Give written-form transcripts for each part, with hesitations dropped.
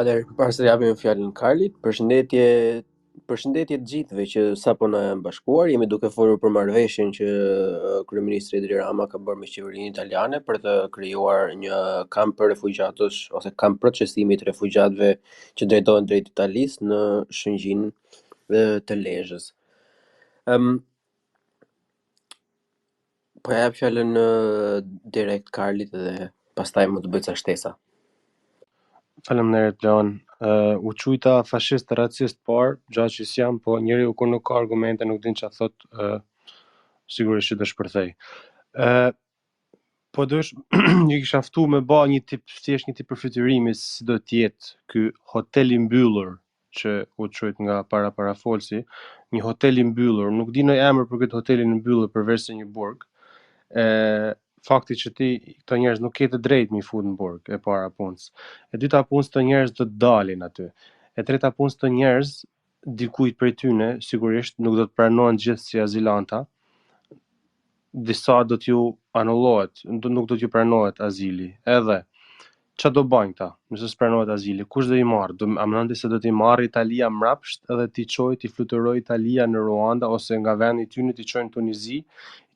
Atëherë, para se të japim fjalën Karlit, përshëndetje të gjithëve që sapo na janë bashkuar. Jemi duke folur për marrëveshjen që kryeministri Edi Rama ka bërë me qeverinë italiane për të krijuar një kamp për refugjatësh ose kamp procesimi të refugjatëve që drejtohen drejt Italisë në Shëngjin të Lezhës. Po ja jap fjalën direkt Karlit dhe pastaj më të bëj ca shtesa. Faleminderit Leon. U quajta fashist racist por gjatë që jam, po njeriu kur nuk ka argumente nuk din çfarë thot, sigurisht që do shpërthej. Po dosh një kisha ftu me ba një tip përfytyrimi si do të jetë ky hotel i mbyllur që u quajt nga parafolsi, një hotel i mbyllur, nuk di në emër për këtë hotelin e mbyllur përveç se një burg. Fakti që këto njerëz nuk ketë drejt mi fut në burg e para punës. E dyta punës të njerëz do të dalin aty. E treta punës të njerëz dikujt prej tyne sigurisht nuk do të pranohen gjithë si azilanta. Disa do t'ju anullohet, nuk do t'ju pranohet azili. Edhe ç'a do bajnë këta nëse s'pranohet azili? Kush do i marr? A mendoni se do t'i marrë Italia mrapsht edhe t'i çojë t'i fluturoj Italia në Ruanda ose nga vendi i tyre t'i çojnë në Tunizi?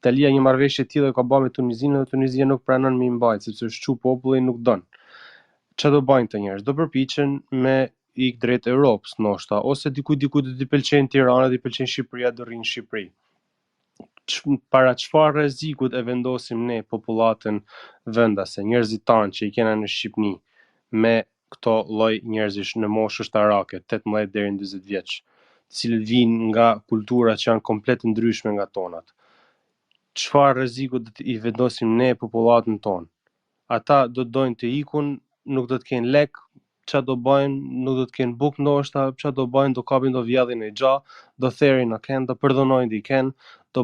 Italia një marrëveshje të tillë ka bërë me Tunizinë dhe Tunizia nuk pranon me mbajt sepse shqu populli nuk don. Ç'a do bajnë këta njerëz? Do përpiqen me ik drejt Europës ndoshta ose dikujt do t'i pëlqejnë Tirana, do t'i pëlqejnë Shqipëria, do rrinë në Shqipëri. Para çfarë rrezikut e vendosim ne popullatën vendase, njerëzit tanë që i kena në Shqipni me këto lloj njerëzish në moshë ushtarake, 18 deri në 40 vjeç, të cilët vijnë nga kultura që janë komplet ndryshme nga tonat. Çfarë rreziku do i vendosim ne popullatën tonë? Ata do të dojnë të ikun, nuk do të kenë lek, ç'a do bëjnë, nuk do të kenë bukë ndoshta, ç'a do bëjnë, do kapin do vjedhin e gja, do therin në ken, do përdhunojnë diken, do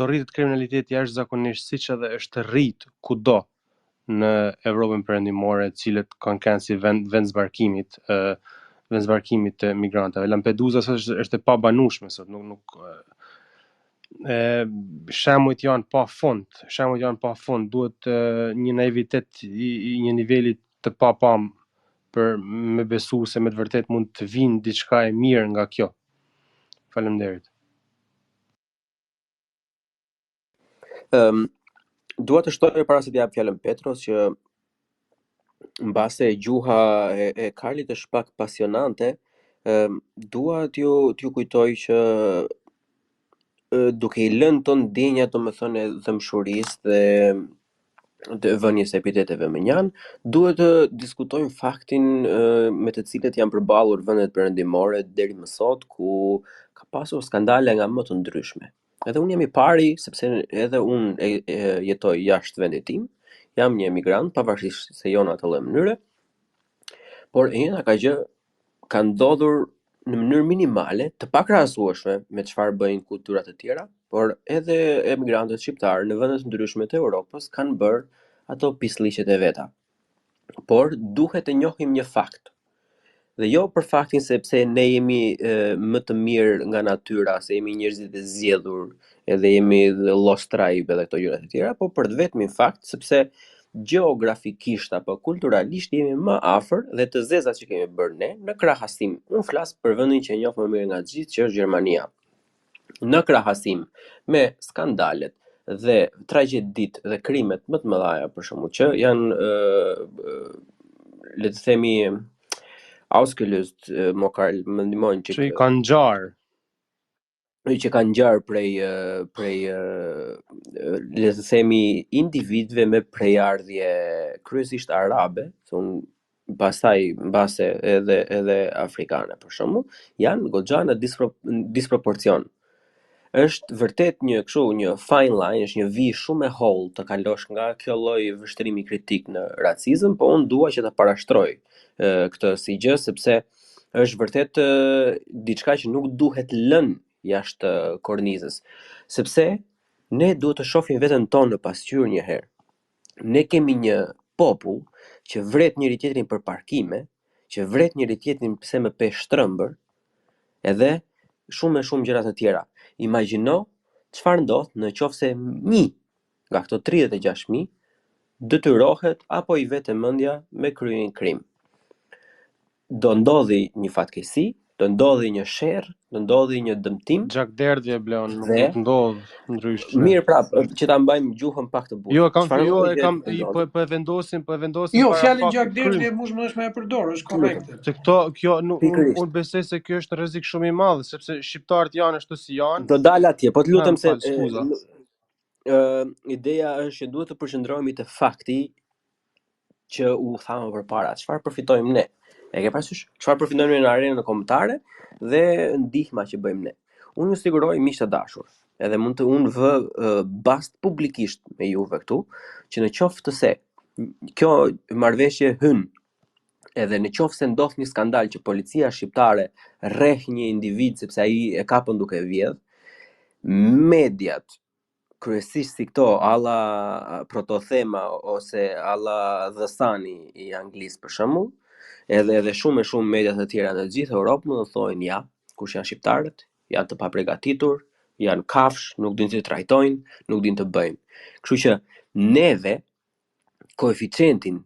rritet kriminaliteti jashtëzakonisht siç edhe është rrit kudo në Evropën perëndimore, të cilët kanë qenë si vend zbarkimit të migrantëve. Lampedusa është e pabanueshme sot, nuk shemujt janë pa fund, duhet një naivitet i një niveli të papam për me besu se me të vërtet mund të vinë diçka e mirë nga kjo. Faleminderit. Dua të shtoj para se të jap fjalën Petros që mbase gjuha e Karlit është pak pasionante, dua t'ju kujtoj që duke i lënë ton ndjenjat domethënë e dëmshurisë dhe të vënies së epiteteve më njan, duhet të diskutojmë faktin me të cilët janë përballur vendet perëndimore deri më sot, ku ka pasur skandale nga më të ndryshme. Edhe unë jam i pari, sepse edhe unë jetoj jashtë vendit tim, jam një emigrant, pavarësisht se jo në atë lloj mënyre, por e njëjta ka gjë ka ndodhur në mënyrë minimale, të pakrahasueshme me çfarë bëjnë kultura të tjera, por edhe emigrantët shqiptarë në vende të ndryshme të Europës kanë bërë ato pislliqet e veta. Por duhet të njohim një fakt. Dhe jo për faktin sepse ne jemi më të mirë nga natyra, se jemi njerëzit e zgjedhur, edhe jemi lost tribe edhe këto gjëra të tjera, por për të vetmin fakt sepse gjeografikisht apo kulturalisht jemi më afër dhe të zezat që kemi bërë ne në krahasim. Unë flas për vendin që e njoh më mirë nga gjithë, që është Gjermania. Në krahasim me skandalet dhe tragjeditë dhe krimet më të mëdha për shkakun që janë le të themi ausgelöst, më ndihmojnë që i kanë ngjarë që kanë ngjarë prej le të themi individëve me prejardhje kryesisht arabe, pastaj mbase edhe afrikane për shembull, janë goxha në disproporcion. Është vërtet një fine line, është një vijë shumë e hollë të kalosh nga kjo lloj vështrimi kritik në racizëm, po unë dua që ta parashtroj këtë si gjë sepse është vërtet diçka që nuk duhet lënë jashtë kornizës, sepse ne duhet të shohim veten tonë në pasqyrë një herë. Ne kemi një popull që vret njëri tjetrin për parkime, që vret njëri tjetrin pse më pesh shtrëmbër, edhe shumë gjëra të tjera. Imagjino çfarë ndodh nëse një nga këto 36.000 detyrohet apo i vete mendja me kryer një krim. do ndodhi një fatkeqësi, do ndodhi një sherr, do ndodhi një dëmtim Gjakderdhje bleon, nuk dhe do të ndodh ndryshe. mirë prap që ta mbajmë gjuhën pak të butë. Çfarë lloji gjë do Po ndodhi? e vendosin Jo, para fjalën faktit gjakderdhje më është më e përdorur, është Të lutem. korrekte. Se kjo Pikërisht. unë besoj se kjo është rrezik shumë i madh, sepse shqiptarët janë ashtu si janë. Do dal atje, po të lutem se Skuza. ideja është që duhet të përqendrohemi te fakti që u thamë përpara. Çfarë përfitojmë ne? E ke parasysh? Çfarë përfitojmë në arenën kombëtare dhe ndihma që bëjmë ne. Unë ju siguroj miq të dashur, edhe mund të unë vë bast publikisht me juve këtu, që në qoftë se kjo marrëveshje hyn edhe në qoftë se ndodh një skandal që policia shqiptare rreh një individ sepse ai e kapën duke vjedh, mediat kryesisht si këto alla Protothema ose alla The Sun i Anglisë për shembull, edhe shumë media të tjera në të gjithë Europën do thonë ja, kush janë shqiptarët, janë të paprgatitur, janë kafsh, nuk dinë të trajtojnë, nuk dinë të bëjnë. Kështu që neve koeficientin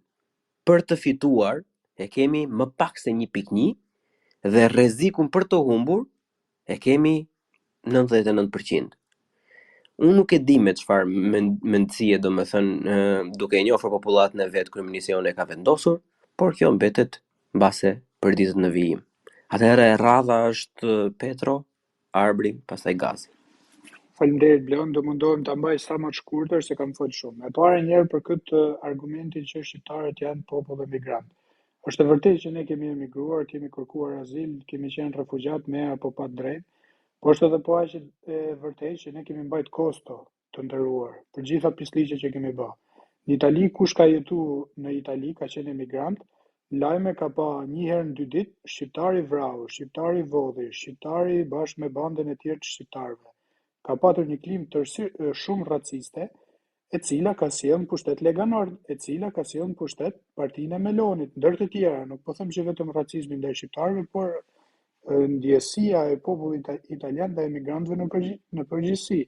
për të fituar e kemi më pak se 1.1 dhe rrezikun për të humbur e kemi 99%. Unë nuk e di me çfarë mendësie duke e njohur popullatën e vet kryeministri jonë e ka vendosur, por kjo mbetet mbase për ditët në vijim. Atëherë radha është Petro, Arbri, pastaj Gazi. Faleminderit Bleon, do mundohem ta mbaj sa më të shkurtër se kam folur shumë. E para njerë për këtë argumentin që shqiptarët janë popull emigrant. Është e vërtetë që ne kemi emigruar, kemi kërkuar azil, kemi qenë refugjat me apo pa drejt, por është edhe po aq e vërtetë që ne kemi mbajt kosto të nderuar për gjitha pisliqet që kemi bë. Në Itali kush ka jetuar në Itali ka qenë emigrant, lajme ka pa një herë në 2 ditë, shqiptari vrau, shqiptari vodhi, shqiptari bashkë me bandën e tjerë të shqiptarëve. Ka patur një klimë shumë raciste, e cila ka sjellë në pushtet Lega Nord, e cila ka sjellë në pushtet Partinë e Melonit, ndër të tjera. Nuk po them që vetëm racizmi ndaj shqiptarëve, por ndjesia e popullit italian ndaj emigrantëve në përgjithësi.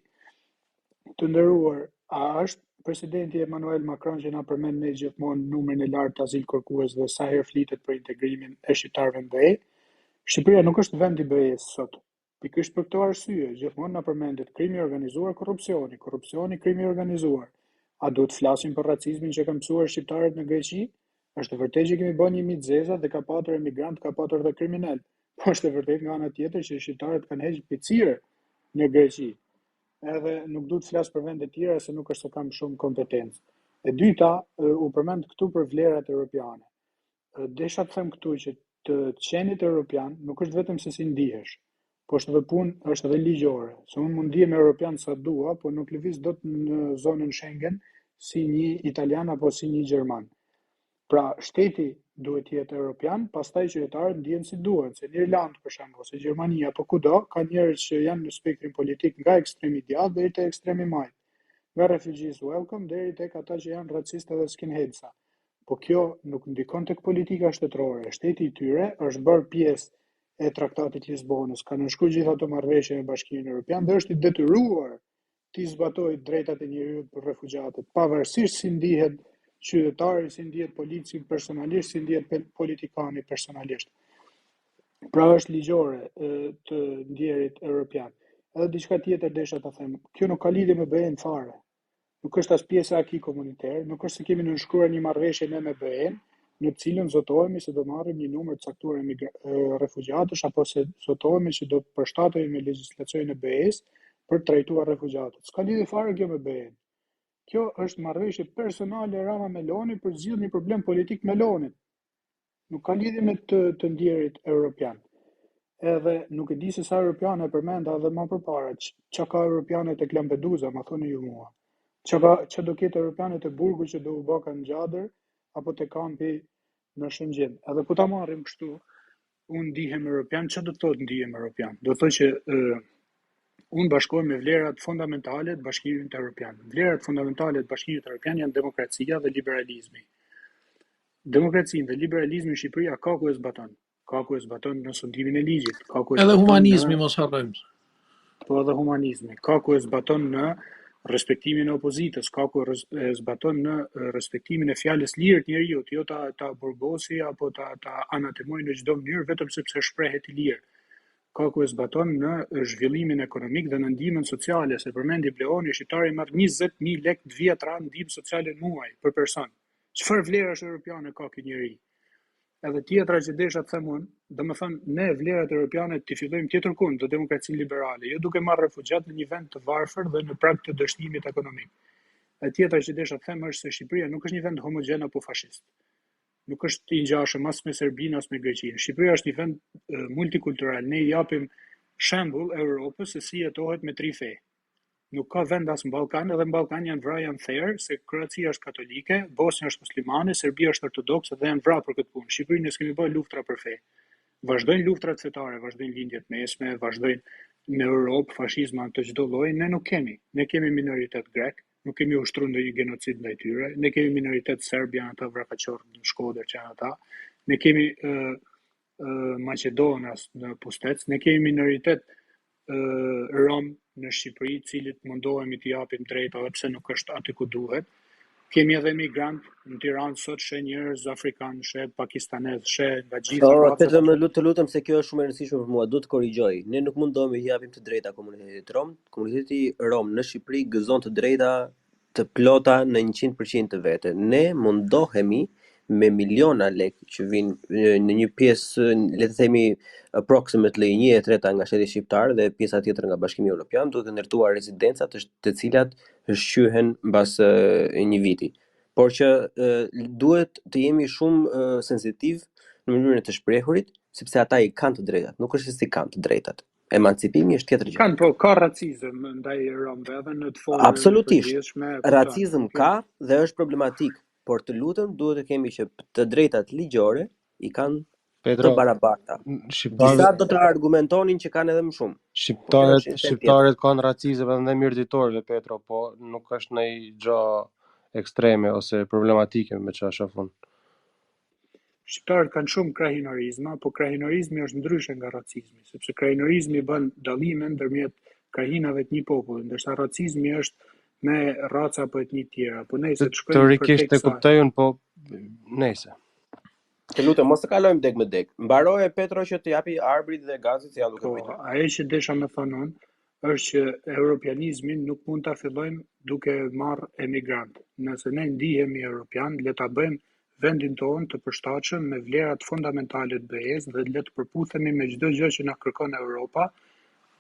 Të nderuar, a është presidenti Emmanuel Macron që na përmend ne gjithmonë numrin e lartë të azilkërkues dhe sa herë flitet për integrimin e shqiptarëve në BE? Shqipëria nuk është vend i BE-s sot. Pikërisht për këtë arsye, gjithmonë na përmendet krimi i organizuar, korrupsioni, krimi i organizuar. A duhet flasim për racizmin që kanë mësuar shqiptarët në Greqi? Është e vërtetë që kemi bërë një mit zeza dhe ka patur emigrant, ka patur edhe kriminal. Po është e vërtetë nga ana tjetër që shqiptarët kanë hequr picire në Greqi. Edhe nuk duhet të flas për vende të tjera se nuk është se kam shumë kompetencë. E dyta, u përmend këtu për vlerat europiane. Desha të them këtu që të qenit europian nuk është vetëm se si ndihesh, po është edhe punë, është edhe ligjore. Se unë mund ndihem europian sa dua, po nuk lëviz dot në zonën Schengen si një italian apo si një gjerman. Pra, shteti duhet të jetë europian, pastaj qytetarët ndihen si duhen, se në Irlandë për shembull, ose Gjermania apo kudo, ka njerëz që janë në spektrin politik nga ekstremi i djathtë deri te ekstremi i majt. Nga refugees welcome deri tek ata që janë racistë dhe skinheadsa. Po kjo nuk ndikon tek politika shtetërore. Shteti i tyre është bërë pjesë e Traktatit Lisbonës, ka nënshkruar gjithë ato marrëveshje me Bashkimin Evropian dhe është i detyruar të zbatojë drejtat e njerëzit për refugjatët, pavarësisht si ndihet qytetari, si ndihet polici personalisht, si ndihet politikani personalisht. Pra është ligjore të ndjerit evropian. Edhe diçka tjetër desha ta them, kjo nuk ka lidhje me BE-n fare. Nuk është as pjesa e akij komuniter, nuk është se kemi nënshkruar një marrëveshje ne me BE-n, në cilën zotohemi se do marrim një numër të caktuar refugjatësh apo se zotohemi që do të përshtatemi me legjislacionin e BE-s për të trajtuar refugjatët. S'ka lidhje fare kjo me BE-n. Kjo është marrëveshje personale Rama Meloni për të zgjidhur një problem politik Melonit. Nuk ka lidhje me të ndjerit evropian. Edhe nuk e di se sa europiane përmenda edhe më përpara. Çka ka europiane tek Lampedusa, më thoni ju mua. Që do ketë europianet e burgut që do u baka në Gjadër apo te kampi në Shëngjin. Edhe po ta marrim kështu, unë ndihem europian, që do të thotë ndihem europian? Do të thotë që unë bashkohem me vlerat fundamentale të Bashkimit Evropian. Vlerat fundamentale të Bashkimit Evropian janë demokracia dhe liberalizmi. Demokracinë dhe liberalizmin në Shqipëri ka ku e zbaton. Ka ku e zbaton në sundimin e ligjit, ka ku e edhe humanizmi mos harrojmë. Po edhe humanizmi, ka ku e zbaton në respektimin e opozitës, ka ku zbaton në respektimin e fjalës lirë të njeriut, jo ta burgosi apo ta anatemoj në çdo mënyrë vetëm sepse shprehet i lirë. Ka ku e zbaton në zhvillimin ekonomik dhe në ndihmën sociale, se përmendi Bleoni, shqiptari marr 20.000 lekë të vjetra ndihmë sociale në muaj për person. Çfarë vlerash europiane ka ky njeri? Edhe tjetra që desha të them unë, domethënë ne vlerat europiane të fillojmë tjetër kund të demokracinë liberale, jo duke marrë refugjat në një vend të varfër dhe në prag të dështimit ekonomik. E tjetra që desha të them është se Shqipëria nuk është një vend homogjen apo fashist. Nuk është i ngjashëm as me Serbinë as me Greqinë. Shqipëria është një vend multikultural. Ne i japim shembull Europës se si jetohet me 3 fe. Nuk ka vend as në Ballkan, edhe në Ballkan janë vrarë janë therr, se Kroacia është katolike, Bosnia është muslimane, Serbia është ortodokse dhe janë vrarë për këtë punë. Shqipërinë ne s'kemi bërë luftra për fe. Vazhdojnë luftrat fetare, vazhdojnë lindjet mesme, vazhdojnë në Europë fashizma të çdo lloji, ne nuk kemi. Ne kemi minoritet grek, nuk kemi ushtruar ndonjë genocid ndaj tyre, ne kemi minoritet serb, janë ata vrapaqorë në Shkodër që janë ata. Ne kemi Maqedonas në Pustec, ne kemi minoritet rom në Shqipëri, cilit mundohemi t'i japim drejta edhe pse nuk është aty ku duhet. Kemi edhe migrant në Tiranë sot, sheh njerëz afrikanë, sheh pakistanez, sheh nga gjitha rrugët. Të lutem se kjo është shumë e rëndësishme për mua, duhet të korrigjoj. Ne nuk mundohemi t'i japim të drejta komunitetit rom. Komuniteti rom në Shqipëri gëzon të drejta të plota në 100% të vete. Ne mundohemi me miliona lekë që vinë në një pjesë, le të themi approximately 1/3 nga shteti shqiptar dhe pjesa tjetër nga Bashkimi Evropian, duhet të ndërtuar rezidenca të cilat shqyhen mbas një viti. Por që duhet të jemi shumë sensitiv në mënyrën e të shprehurit, sepse ata i kanë të drejtat, nuk është se si kanë të drejtat. Emancipimi është tjetër gjë. Kanë, po ka racizëm ndaj romëve edhe në të formë. Absolutisht. Racizëm ka dhe është problematik, por të lutem duhet të kemi që të drejtat ligjore i kanë të barabarta. Disa do të argumentonin që kanë edhe më shumë. Shqiptarët kanë racizëm edhe ndaj mirëditorëve, Petro, po nuk është ndonjë gjë ekstreme ose problematike me çfarë shafon. Shqiptarët kanë shumë krahinorizma, po krahinorizmi është ndryshe nga racizmi, sepse krahinorizmi bën dallime ndërmjet krahinave të një populli, ndërsa racizmi është me raca apo etni të tjera. Po nejse të shkojmë për teksa. Teoretikisht e kuptojun, po nejse. Të lutem, mos të kalojmë deg me deg. Mbaroje Petro që të japi arbrit dhe gazit si ja duke pritur. Po, ajo që desha me thonë unë është që europianizmin nuk mund ta fillojmë duke marrë emigrant. Nëse ne ndihemi europian, le ta bëjmë vendin tonë të përshtatshëm me vlerat fundamentale të BE-s dhe le të përputhemi me çdo gjë që na kërkon Europa,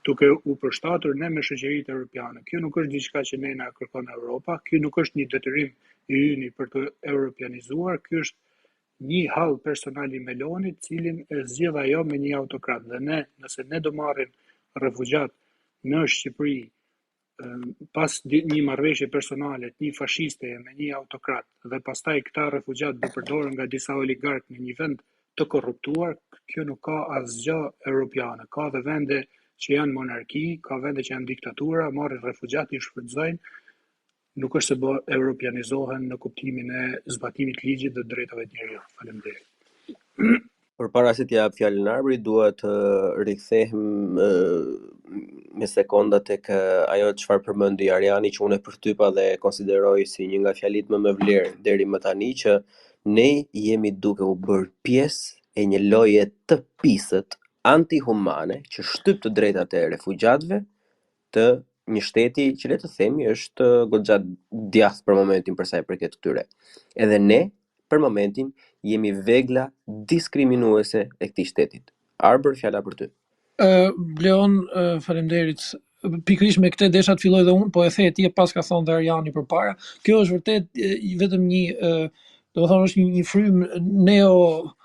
duke u përshtatur ne me shoqëritë europiane. Kjo nuk është diçka që ne na kërkon Europa, kjo nuk është një detyrim i yni për të europianizuar, ky është një hall personal i Melonit, cilin e zgjedh ajo me një autokrat. Dhe ne, nëse ne do marrim refugjat në Shqipëri pas një marrëveshje personale të një fashiste me një autokrat dhe pastaj këta refugjat do përdoren nga disa oligark në një vend të korruptuar, kjo nuk ka asgjë europiane. Ka dhe vende që janë monarki, ka vende që janë diktatura, marrin refugjat, i shfrytëzojnë, nuk është se europianizohen në kuptimin e zbatimit të ligjit dhe drejtave të njerëzit. Faleminderit. Përpara se t'jap fjalën arbrit, dua të rikthehem me sekonda tek ajo çfarë përmendi Ariani, që unë e përtypa dhe e konsideroj si një nga fjalitë më vlerë deri më tani, që ne jemi duke u bërë pjesë e një loje të pisët antihumane që shtyp të drejtat e refugjatëve të një shteti që le të themi është goxha djathtë për momentin për sa i përket këtyre. Edhe ne për momentin jemi vegla diskriminuese e këtij shtetit. Arbër, fjala për ty. Bleon, faleminderit. Pikërisht me këtë desha të filloj dhe unë, po e the ti e pas ka thonë dhe Ariani përpara. Kjo është vërtet vetëm një, domethënë është një frym neo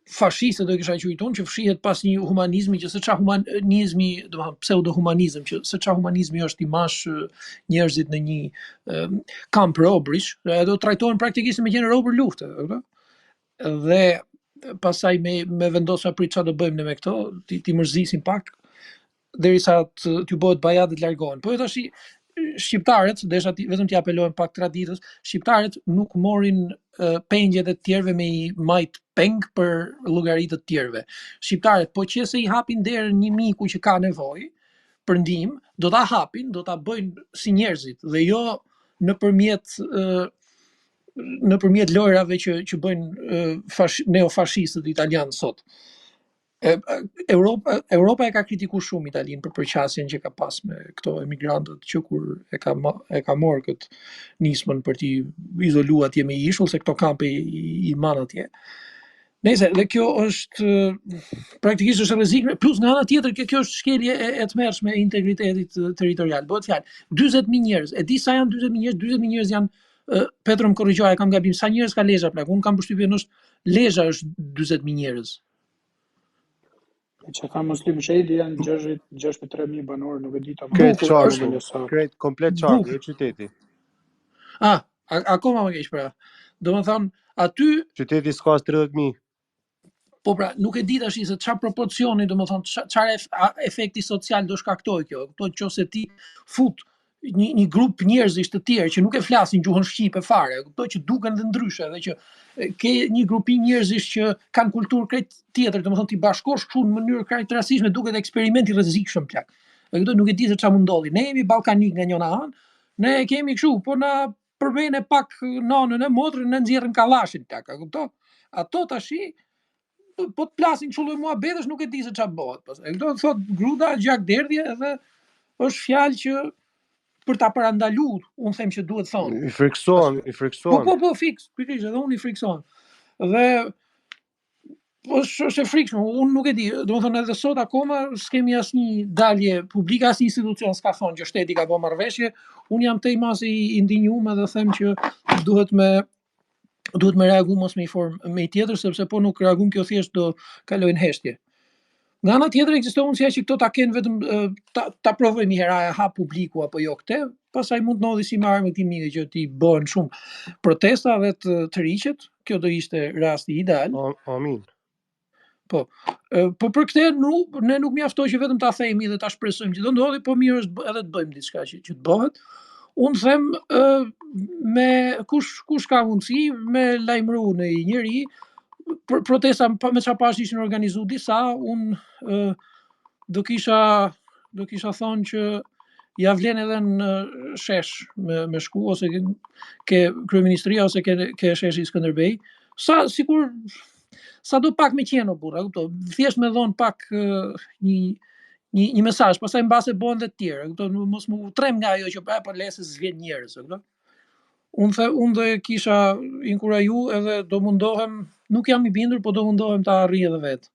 fashiste do kisha quajtur unë, që fshihet pas një humanizmi që s'ka humanizmi, domethënë pseudo-humanizëm, që s'ka humanizmi është i mash njerëzit në një kamp robrish, do trajtohen praktikisht me qenë robër lufte, e kupton? Dhe pastaj me vendosur prit çfarë do bëjmë ne me këto, ti mërzisin pak derisa t'ju bëhet bajat dhe të largohen. Po tash shqiptarët, desha vetëm t'i apelojnë pak traditës, shqiptarët nuk morin pengjet e tjerëve me i majt peng për llogaritë të tjerëve. Shqiptarët po qëse i hapin derën një miku që ka nevojë, për ndihmë, do ta hapin, do ta bëjnë si njerëzit dhe jo nëpërmjet lojrave që bëjnë neofashistët italianë sot. Europa e ka kritikuar shumë Italinë për përqasjen që ka pas me këto emigrantët që kur e ka marrë këtë nismën për t'i izoluar atje me ishull se këto kampe i man atje. Nëse dhe kjo është praktikisht është rrezik, plus nga ana tjetër kjo është shkelje e tmerrshme e integritetit territorial. Bëhet fjalë 40.000 njerëz, e di sa janë 40.000 njerëz, 40.000 njerëz janë Petro më korrigjoja, kam gabim, sa njerëz ka Lezhë plak? Unë kam përshtypjen është Lezhë është 40.000 njerëz. Që ka Muslim Shehidi janë 63.000 banorë, nuk e di tamam. Krejt qarku, krejt komplet qarku e qyteti. Akoma më keq pra. Domethënë aty qyteti s'ka 30.000. Po pra, nuk e di tash se çfarë proporcioni, domethënë çfarë efekti social do shkaktoj kjo. Nëse ti fut një grup njerëzish të tjerë që nuk e flasin gjuhën shqipe fare, që duken dhe ndryshe dhe që ke një grupim njerëzish që kanë kulturë krejt tjetër, domethënë ti bashkosh kështu në mënyrë krejt rastishme, duket eksperimenti rrezikshëm plak. Dhe këto nuk e di se çfarë mund ndodhi. Ne jemi ballkanik nga njëra anë, ne kemi kështu, po na përmene pak nanën e motrën, ne nxjerrim kallashin plak, a kupton? Ato tashi po të plasin kështu lloj muhabetësh, nuk e di se çfarë bëhet. E këto thot Gruda gjakderdhje edhe është fjalë që për ta parandaluar, unë them që duhet thonë. I friksohen. Po, fiks, pikërisht, edhe unë i friksohem. Dhe është e frikshme, unë nuk e di, domethënë edhe sot akoma s'kemi asnjë dalje publike, asnjë institucion s'ka thonë që shteti ka bërë marrëveshje. Unë jam tej masi i ndinjuar dhe them që duhet me reagu mos me i formë me i tjetër, sepse po nuk reagum kjo thjesht do kalojnë heshtje. Nga ana tjetër ekziston mundësia që këto ta kenë vetëm ta provojmë një herë a hap publiku apo jo këtë, pastaj mund të ndodhi si me armë kimike që ti bëhen shumë protesta dhe të riqet, kjo do ishte rasti ideal. Amin. Po për këtë ne nuk mjaftoj që vetëm ta themi dhe ta shpresojmë që do ndodhi, po mirë është edhe të bëjmë diçka që të bëhet. Unë them me kush ka mundësi me lajmëru në një njeri, protesta me çfarë pash ishin organizuar disa, unë do kisha thonë që ja vlen edhe në shesh me shku, ose ke kryeministria ose ke sheshi Skënderbej, sa do pak me qenë o burra, kupto, thjesht me dhon pak një mesazh, pastaj mbase bëhen dhe të tjerë, kupto, mos më utrem nga ajo që po lesë s'vjen njerëz, kupto. Unë do kisha inkuraju edhe do mundohem, nuk jam i bindur, po do mundohem ta arrij edhe vetë.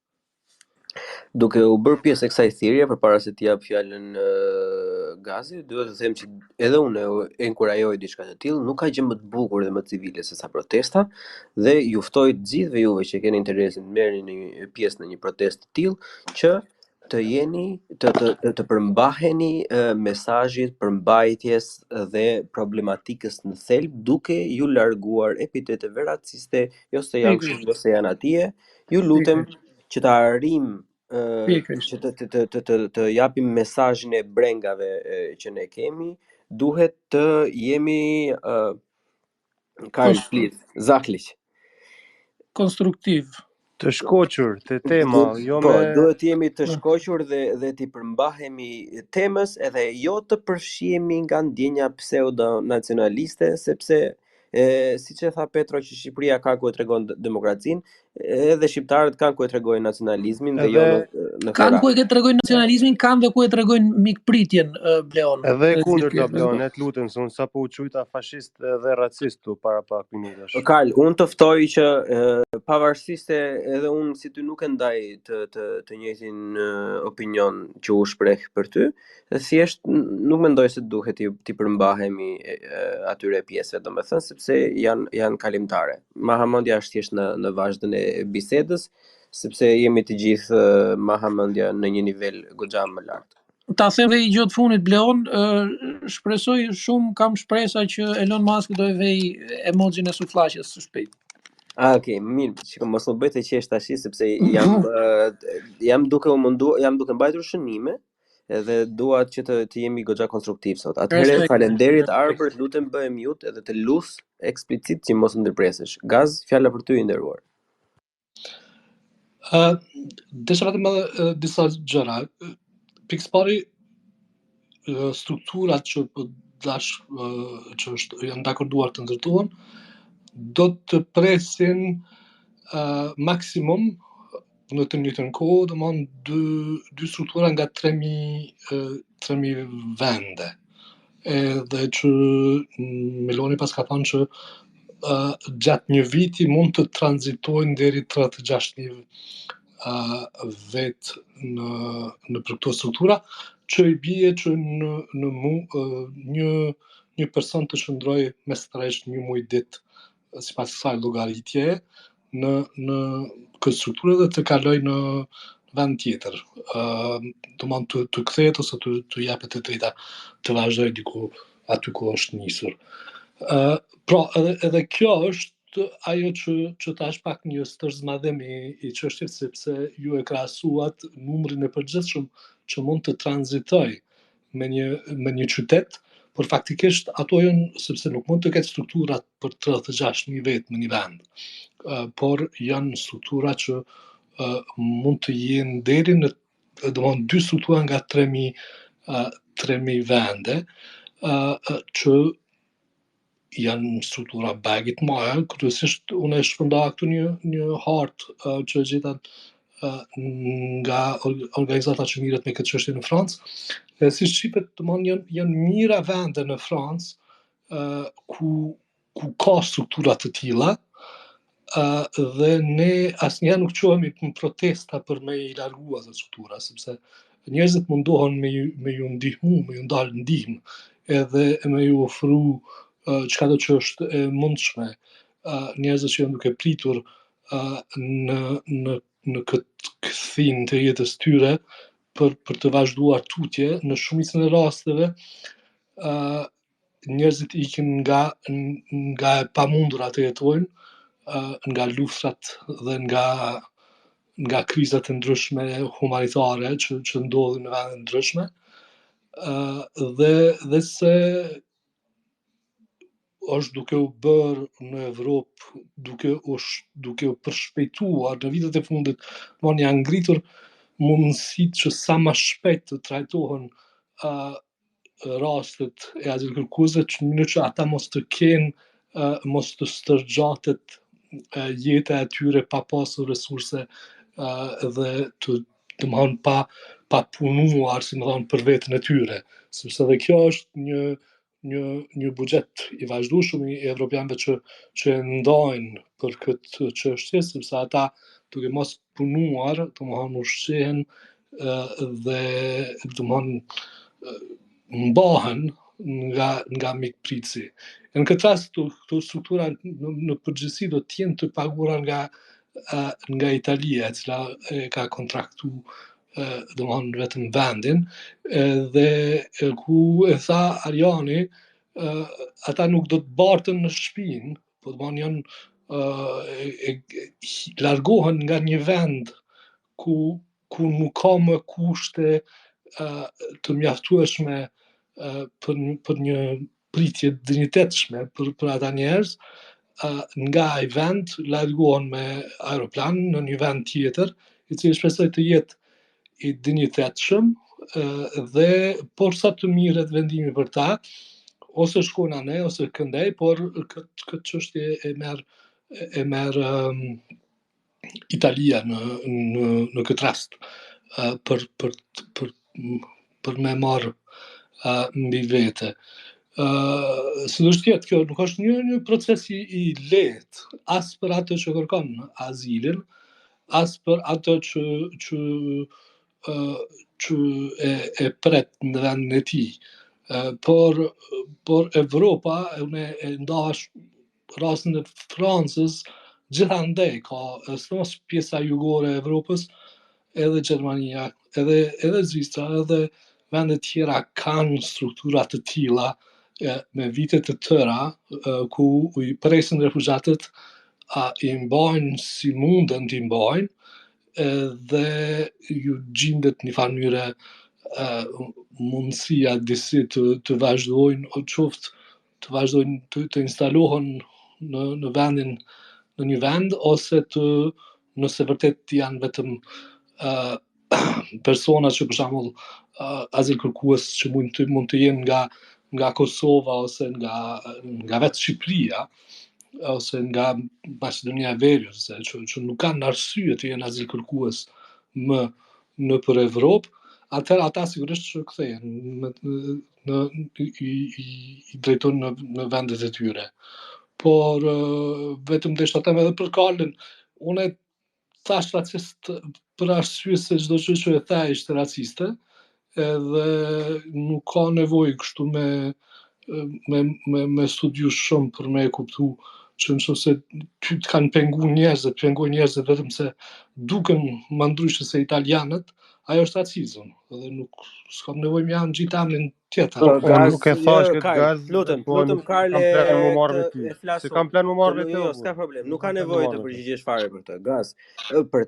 Duke u bërë pjesë e kësaj thirrje përpara se të jap fjalën Gazi, duhet të them që edhe unë e inkurajoj diçka të tillë, nuk ka gjë më të bukur dhe më civile se sa protesta, dhe ju ftoj të gjithëve juve që keni interesin të merrni një pjesë në një protestë të tillë që të jeni të përmbaheni mesazhit përmbajtjes dhe problematikës në thelb, duke ju larguar epiteteve raciste, jo se janë këtu, jo se janë atje. Ju lutem që ta arrim që të japim mesazhin e brengave që ne kemi, duhet të jemi zakliq konstruktiv, të shkoqur te tema, jo po, me duhet jemi të shkoqur dhe të përmbahemi temës, edhe jo të përfshihemi nga ndjenja pseudo nacionaliste, sepse siç e tha Petro që Shqipëria ka ku e tregon demokracinë, edhe shqiptarët kanë ku e tregojnë nacionalizmin dhe jo në kanë ku e tregojnë nacionalizmin, kanë dhe ku e tregojnë mikpritjen, Bleon. Edhe kundërta, Bleon, ne të lutem, se unë sapo u quajta fashist dhe racist tu para pak minutash. Karl, unë të ftoj që pavarësisht se edhe unë si ty nuk e ndaj të njëjtin opinion që u shpreh për ty, thjesht nuk mendoj se duhet t'i përmbahemi atyre pjesëve, domethënë, sepse janë kalimtare. Mahamendja është thjesht në vazhdën e bisedës, sepse jemi të gjithë mahamendja në një nivel goxha më lart. Ta them dhe i gjatë funit, Bleon, shpresoj shumë, kam shpresa që Elon Musk do e vej emogjin e suflaqes së shpejt. Okay, mirë, që mos më bëj të qesh tash, sepse jam duke mbajtur shënime, edhe dua që të jemi goxha konstruktiv sot. Atëherë faleminderit Arbër, lutem bëhe mute edhe të lus eksplicit që mos ndërpresesh. Gaz, fjala për ty i nderuar. Desha vetëm disa gjëra. Pikëpari strukturat që që janë dakorduar të ndërtohen, do të presin maksimum në të njëjtën kohë, domethënë dy struktura nga 3000 vende. Edhe që Meloni pas ka thënë që gjatë një viti mund të tranzitojnë deri 36.000 vet në për këto struktura, që i bie që në një person të shndroj mesatresht një muaj ditë sipas kësaj llogaritje në këtë strukturë dhe të kaloj në vend tjetër. Domethënë të kthehet ose të japet të drejta të vazhdoj diku aty ku është nisur. Pra edhe kjo është ajo që tash pak një stërzmadhem i çështjes, sepse ju e krahasuat numrin e përgjithshëm që mund të tranzitoj me një qytet, por faktikisht ato janë, sepse nuk mund të ketë strukturat për 36.000 vet në një vend, por janë struktura që mund të jenë deri në domethënë 2 struktura nga 3000 vende, që janë struktura bagit madhe. Kryesisht unë e shpërnda këtu një hartë që gjeta nga organizata që mirret me këtë çështje në Francë. Dhe si shqipet, domethënë janë mira vende në Francë ku ka struktura të tilla, dhe ne asnjëherë nuk qohemi në protesta për me i largu ato struktura, sepse njerëzit mundohen me ju ndihmu, me ju ndalë ndihmë, edhe me ju ofru çka do që është e mundshme njerëzit që janë duke pritur në këtë kthim të jetës tyre për të vazhduar tutje. Në shumicën e rasteve njerëzit ikin nga e pamundura të jetojnë, nga luftrat dhe nga krizat e ndryshme humanitare që ndodhin në vende ndryshme, dhe se është duke u bërë në Evropë, duke u përshpejtuar në vitet e fundit, janë ngritur mundësitë që sa më shpejt të trajtohen rastet e azilkërkuesve, në mënyrë që ata mos të kenë, mos të stërgjatet jeta e tyre pa pasur resurse dhe domethënë pa punuar, si më thonë, për veten e tyre, sepse edhe kjo është një buxhet i vazhdueshëm i evropianëve që e ndajnë për këtë çështje, sepse ata duke mos punuar, domethënë ushqehen dhe domethënë mbahen nga mikpritësi. Në këtë rast këto struktura në përgjithësi do të jenë të paguara nga Italia, e cila e ka kontraktu domethënë vetëm vendin, dhe ku e tha Ariani, ata nuk do të bartën në shtëpinë, po domethënë largohen nga një vend ku nuk ka më kushte të mjaftueshme për një pritje dinjitetshme për ata njerëz, nga ai vend largohen me aeroplan në një vend tjetër, i cili shpresoj të jetë i dinjitetshëm, dhe por sa të mirret vendimi për ta, ose shkojnë anë ose këndej, por këtë çështje e merr Italia në këtë rast, për me marr mbi vete. Si do të jetë, kjo nuk është një proces i lehtë, as për atë që kërkon azilin, as për atë që e pret në vendin e tij. Por Evropa, unë e ndash rastin e Francës, gjithandej ka, sidomos pjesa jugore e Evropës, edhe Gjermania, edhe Zvicra, edhe vende tjera kanë struktura të tilla me vite të tëra, ku i presin refugjatët, i mbajnë si munden t'i mbajnë, dhe ju gjendet një farë mënyre mundësia disi të vazhdojnë, o qoftë të vazhdojnë të instalohen në një vend, ose nëse vërtet janë vetëm persona që për shembull azil kërkues që mund të jenë nga Kosova ose nga vetë Shqipëria ose nga Maqedonia e Veriut, që nuk kanë arsye të jenë azil kërkues më nëpër Evropë, atëherë ata sigurisht që kthehen i drejtojnë në vendet e tyre. Por vetëm desha them edhe për Karlin, unë thash racist për arsye se çdo gjë që e tha ishte raciste, edhe nuk ka nevojë kështu me studiu shumë për me e kuptu që nëse ty të kanë pengu njerëzit vetëm se duken më ndryshe se italianët, ajo është racizëm, edhe nuk s'kam nevojë më janë gjithë emrin tjetër. Unë nuk e thash këtë gaz, lutem Karl, se kam plan më marrë me të. Jo, s'ka problem, nuk ka nevojë të përgjigjesh fare për këtë. Gaz, për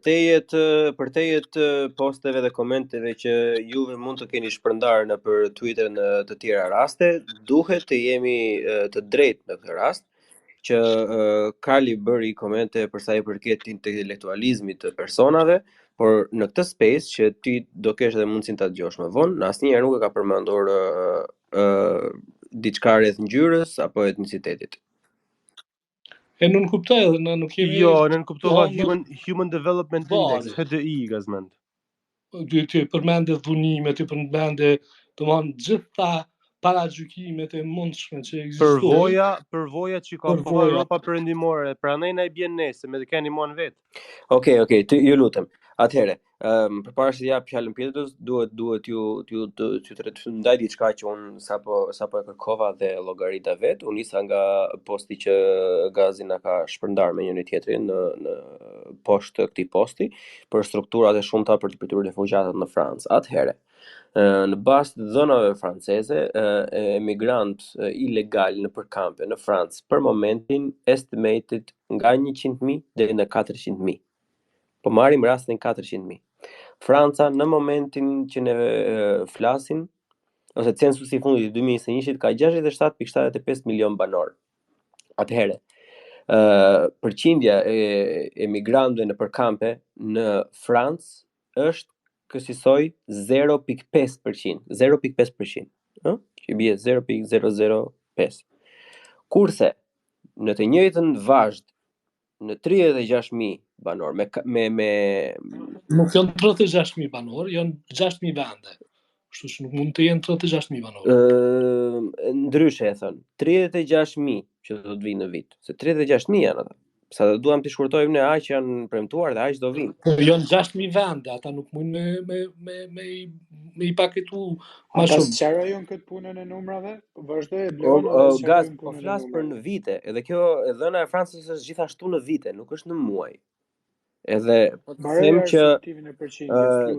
te jetë posteve dhe komenteve që juve mund të keni shpërndarë në për Twitter në të tjera raste, duhet të jemi të drejtë në këtë rast, që Karli bëri komente për sa i përket intelektualizmit të personave, por në këtë space që ti do kesh edhe mundësinë ta dëgjosh më vonë, asnjëherë nuk e ka përmendur diçka rreth ngjyrës apo etnicitetit. E nuk kuptoj edhe na nuk kemi. Jo, nuk kuptova Human Development Index, HDI gazmend. Ti përmendë dhunimet, ti përmendë domthon gjitha paragjykimet e mundshme që ekzistojnë. Përvoja që ka po Europa perëndimore, prandaj na i bjen nesër me të keni mon vet. Okej, ju lutem. Atëherë, përpara se të jap fjalën Pjetrës, duhet ju të ndaj diçka që un sapo e kërkova dhe llogarita vet. Unë nisa nga posti që Gazi na ka shpërndar me njëri tjetrin në poshtë të këtij posti për strukturat e shumta për të pritur refugjatët në Francë. Atëherë, në bazë të dhënave franceze, emigrant ilegal në përkampe në Francë për momentin estimated nga 100.000 deri në 400.000. Po marrim rastin 400.000. Franca në momentin që ne flasim, ose censusi i fundit i 2021 ka 67.75 milion banor. Atëherë, përqindja e emigrantëve në përkampe në Francë është kësaj 0.5%, 0.5%, ëh? Që bie 0.005. Kurse në të njëjtën vazhd në 36.000 banor me nuk janë 36.000 banor, janë 6.000 vende. Kështu që nuk mund të jenë 36.000 banor. Ndryshe e thon, 36.000 që do të vinë në vit, se 36.000 janë ata. Sa do duam të shkurtojmë ne aq janë premtuar dhe aq do vinë. Janë 6.000 vende, ata nuk mundin me i paketu më Ata shumë. sqarojnë këtë punën e numrave? Vazhdoi Gaz, po flas për në vite, edhe kjo e dhëna e Francës është gjithashtu në vite, nuk është në muaj. Edhe po të them që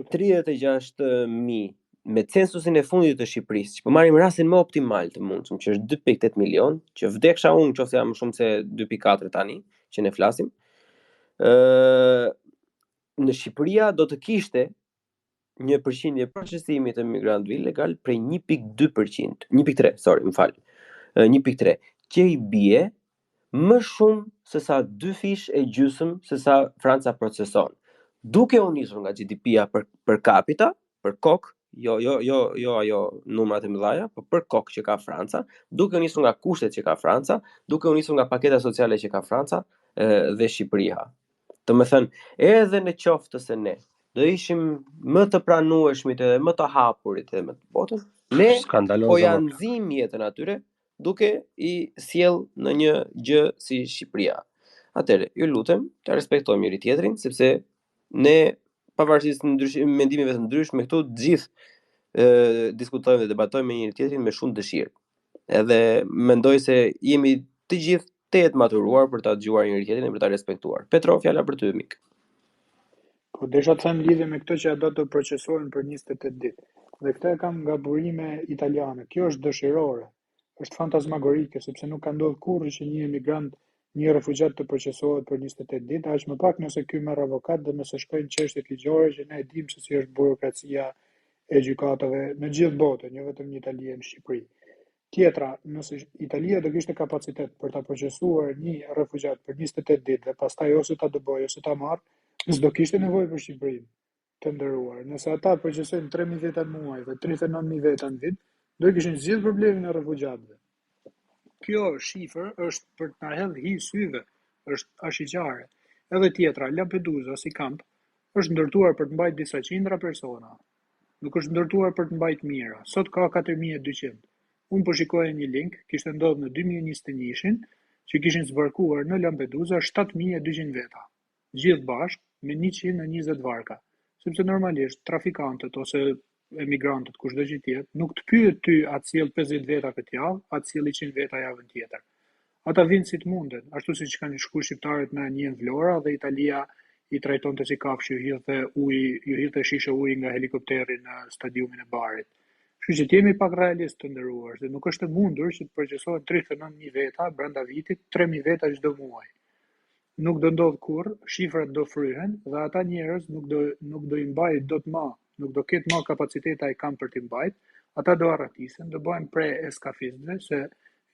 36.000 me censusin e fundit të Shqipërisë, që po marrim rastin më optimal të mundshëm, që është 2.8 milion, që vdeksha unë nëse jam shumë se 2.4 tani, që ne flasim. Në Shqipëria do të kishte një përqindje procesimi të migrantëve ilegal prej 1.2%, 1.3, më fal. 1.3, që i bie më shumë se sa 2 fish e gjysmë se sa Franca proceson. Duke u nisur nga GDP-ja për capita, për kokë, jo ajo numrat e mëdha, por për kokë që ka Franca, duke u nisur nga kushtet që ka Franca, duke u nisur nga paketa sociale që ka Franca dhe Shqipëria. Domethënë, edhe në qoftë se ne do ishim më të pranueshmit edhe më të hapurit edhe më të botën, ne po ja nxim jetën atyre duke i sjell në një gjë si Shqipëria. Atëherë, ju lutem të respektojmë njëri tjetrin, sepse ne pavarësisht mendimeve të ndryshme këtu të gjithë diskutojmë dhe debatojmë me njëri tjetrin me shumë dëshirë. Edhe mendoj se jemi të gjithë të jetë maturuar për ta dëgjuar njëri tjetrin dhe për ta respektuar. Petro, fjala për ty, mik. Po desha të them lidhje me këtë që do të procesohen për 28 ditë. Dhe këtë e kam nga burime italiane. Kjo është dëshirore. Është fantazmagorike sepse nuk ka ndodhur kurrë që një emigrant, një refugjat të procesohet për 28 ditë, aq më pak nëse ky merr avokat dhe nëse shkojnë çështjet ligjore që ne e dimë se si është burokracia e gjykatave në gjithë botën, jo vetëm në Itali e në Shqipëri. Tjetra, nëse Italia do kishte kapacitet për ta procesuar një refugjat për 28 ditë dhe pastaj ose ta dëbojë ose ta marrë, s'do kishte nevojë për Shqipërinë. të nderuar, nëse ata përgjithsojnë 3.000 veta në muaj dhe 39.000 veta në vit, do kishin zgjidhur problemin e refugjatëve. Kjo shifër është për të na hedhë hi syve, është ashiqare. Edhe tjetra, Lampedusa si kamp është ndërtuar për të mbajtur disa qindra persona. Nuk është ndërtuar për të mbajtur mijëra. Sot ka 4.200. Unë po shikoja një link, kishte ndodhur në 2021-shin, që kishin zbarkuar në Lampedusa 7.200 veta, gjithë bashkë me 120 varka, sepse normalisht trafikantët ose emigrantët, kushdo që tjetë, nuk të pyet ty a të sjell 50 veta këtë javë, a të sjell 100 veta javën tjetër. Ata vinë si të mundet, ashtu siç kanë shkuar shqiptarët në një Vlora dhe Italia i trajtonte si kafshë, ju hidhte shishe uji nga helikopteri në stadiumin e Barit. Kështu që jemi pak realist të nderuar, se nuk është e mundur që të përgjithësohen 39.000 veta brenda vitit, 3.000 veta çdo muaj. Nuk do ndodh kurrë, shifrat do fryhen dhe ata njerëz nuk do i mbajnë dot më, nuk do ketë më kapaciteta e kanë për t'i mbajt, ata do arratisen, do bëhen pre eskafistëve, se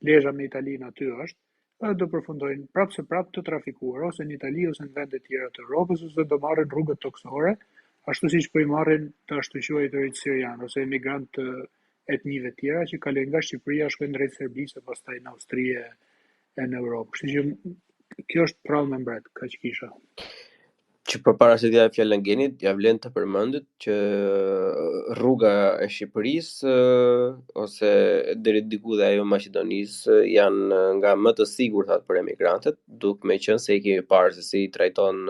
lezha me Italinë aty është, dhe do përfundojnë prapë se prapë të trafikuar, ose në Itali ose në vende tjera të Europës, ose do marrin rrugët toksore, ashtu siç po i marrin të ashtu quajturit sirian ose emigrant të etnive tjera që kalojnë nga Shqipëria, shkojnë drejt Serbisë e pastaj në Austri e në Europë. Kështu që kjo është prallë me mbret, kaq kisha. Që përpara se t'jap fjalën Genit, ja vlen të përmendet që rruga e Shqipërisë ose deri diku dhe ajo Maqedonisë janë nga më të sigurtat për emigrantët, duke me qenë se i kemi parë se si trajton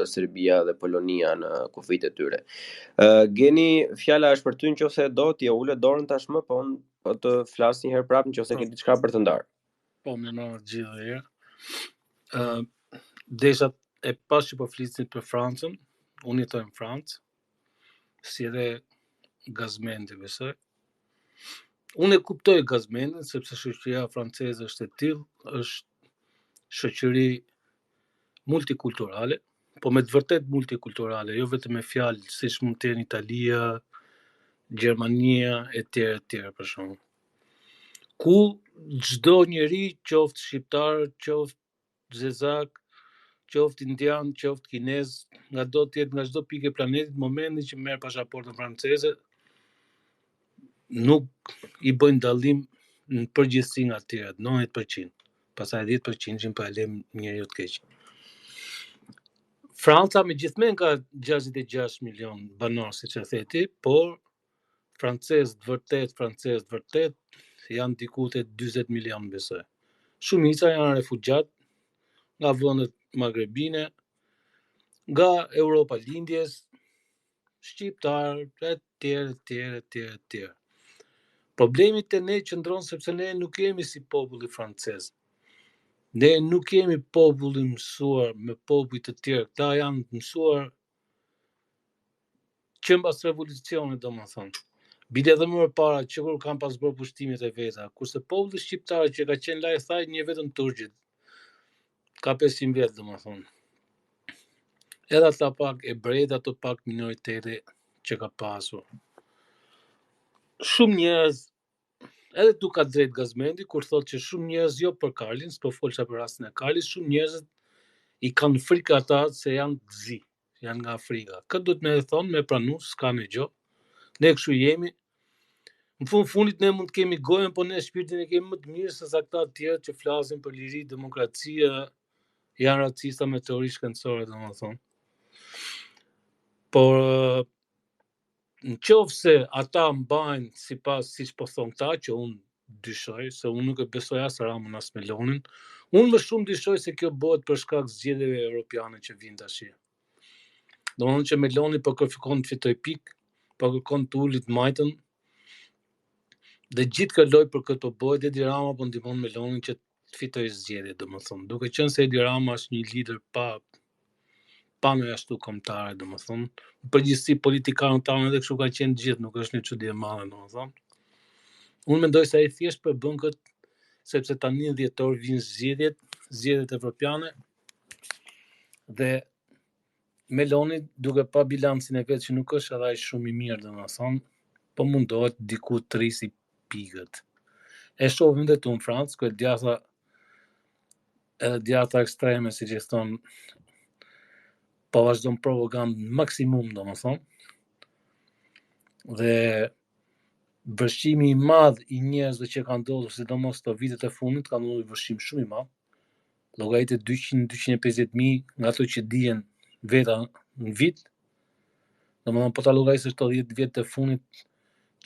Serbia dhe Polonia në kufijtë e tyre. Geni, fjala është për ty nëse do t'ja ulet dorën tashmë, po të flas një herë prapë nëse ke diçka për të ndarë. Po më në gjithë herë. Desha e pas që po flisnit për Francën, unë jetoj në Francë, si edhe Gazmendi besoj. Unë e kuptoj Gazmendin, sepse shoqëria franceze është e tillë, është shoqëri multikulturale, po me të vërtet multikulturale, jo vetëm me fjalë siç mund të jenë Italia, Gjermania e tjera për shembull. Ku çdo njeri, qoftë shqiptar, qoftë zezak, qoftë indian, qoftë kinez, nga do të jetë nga çdo pikë e planetit, momentin që merr pasaportën franceze, nuk i bëjnë dallim në përgjithësi nga të tjerat, 90%. Pastaj 10% po e lëm njeriu të keq. Franca megjithëse ka 66 milion banor, siç e the ti, por francezë të vërtet janë diku te 40 milion besoj. Shumica janë refugjat nga vendet magrebine, nga Europa lindjes, shqiptar, etj. Problemi te ne qëndron sepse ne nuk jemi si populli francez. Ne nuk jemi populli mësuar me popull të tjerë. Këta janë mësuar që mbas revolucionit, domethënë. Bile edhe më parë që kur kanë pas bërë pushtimet e veta, kurse populli shqiptar që ka qenë lajthaj një vetëm turqit, ka 500 vjet domethënë. Edhe ata pak ebrejt, ato pak minoritete që ka pasur. Shumë njerëz, edhe tu ka drejt Gazmendi, kur thotë që shumë njerëz jo për Karlin, s'po folsha për rastin e Karlit, shumë njerëz i kanë frikë ata se janë të zi, janë nga Afrika. Këtë duhet me thonë, me pranu, s'ka me gjo. Ne kështu jemi. Në fundit ne mund të kemi gojën, po ne shpirtin e kemi më të mirë se sa këta të tjerë që flasin për liri, demokracia, janë racista me teori shkencore, domethënë. Por në qoftë se ata mbajnë siç po thon këta, që unë dyshoj, se unë nuk e besoj as Ramën as Melonin, unë më shumë dyshoj se kjo bëhet për shkak zgjedhjeve europiane që vijnë tash. Domethënë që Meloni po kërkon të fitoj pikë, po kërkon të ulit majtën, dhe gjithë kjo lojë për këtë po bëhet, Edi Rama po ndihmon Melonin që të fitojë zgjedhjet, domethënë, duke qenë se Edi Rama është një lider pa në ashtu kombëtare, domethënë, në përgjithësi politikanët tanë edhe kështu ka qenë gjithë, nuk është një çudi e madhe, domethënë. Unë mendoj se ai thjesht po bën këtë sepse tani në dhjetor vijnë zgjedhjet evropiane dhe Meloni duke pa bilancin e vet që nuk është edhe aq shumë i mirë, domethënë, po mundohet diku të rrisi pikët. E shohim edhe tu në Francë, ku djatha ekstreme, siç e thon po vazhdon propagandë maksimum, domethënë. Dhe vërshimi i madh i njerëzve që kanë ndodhur, sidomos këto vitet e fundit, ka ndodhur vërshim shumë i madh. Llogaritë 200-250.000 nga ato që dihen veta në vit. Domethënë po ta llogarisësh këto 10 vjet e fundit,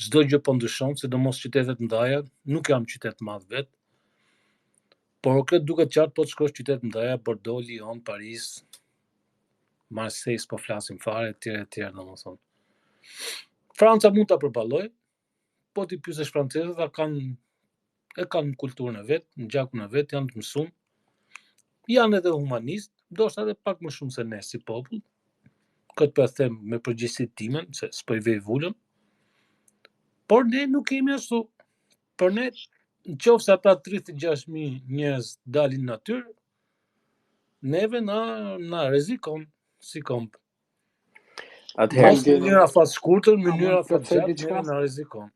çdo gjë po ndryshon, sidomos qytetet mëdha, nuk jam qytet madh vet. Por këtë duket qartë po të shkosh qytet mëdha, Bordeaux, Lyon, Paris, Marseille, po flasim fare, etj, domethënë. Franca mund ta përballoj, po ti pyesësh francezët, kanë kulturën e vet, në gjakun e vet, janë të mësuar. Janë edhe humanistë, ndoshta edhe pak më shumë se ne si popull. Këtë po e them me përgjegjësinë time, se s'po i vej vulën. Por ne nuk kemi ashtu. Për ne, nëse ata 36.000 njerëz dalin në natyrë, neve na rrezikon si komp. Mos mënyra fat shkurtër, mënyra fat gjatë, neve na rrezikon.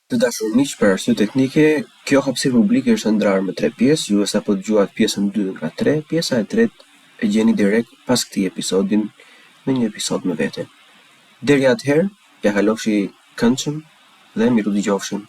Të dashur miq, për arsye teknike, kjo hapësirë publike është ndarë në 3 pjesë. Ju sapo dëgjuat pjesën 2 nga 3, pjesa e tretë e gjeni direkt pas këtij episodin në një episod më vete. Deri atëherë, ja kalofshi këndshëm dhe miru dëgjofshim.